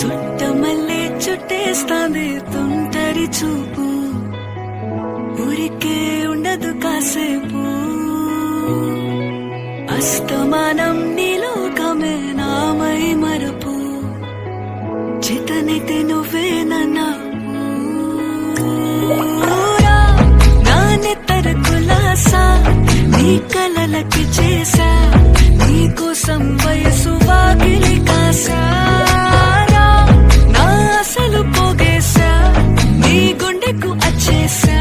చుట్టమల్లే చుట్టేస్తాంది తుంటరి చూపు, ఊరికే ఉండదు కాసేపు. అస్తమానం నీలోకమే నామై మరపు, చితనైతే నువ్వే నన్నా నా నెత్తర కులాసా నీ కలలకి చేసా, నీ కోసం వయసు వాకిలి కాసా, నా అసలు పోగేశా, నీ గుండెకు అచ్చేసా,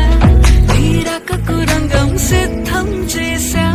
నీ రకకు రంగం సిద్ధం చేశా.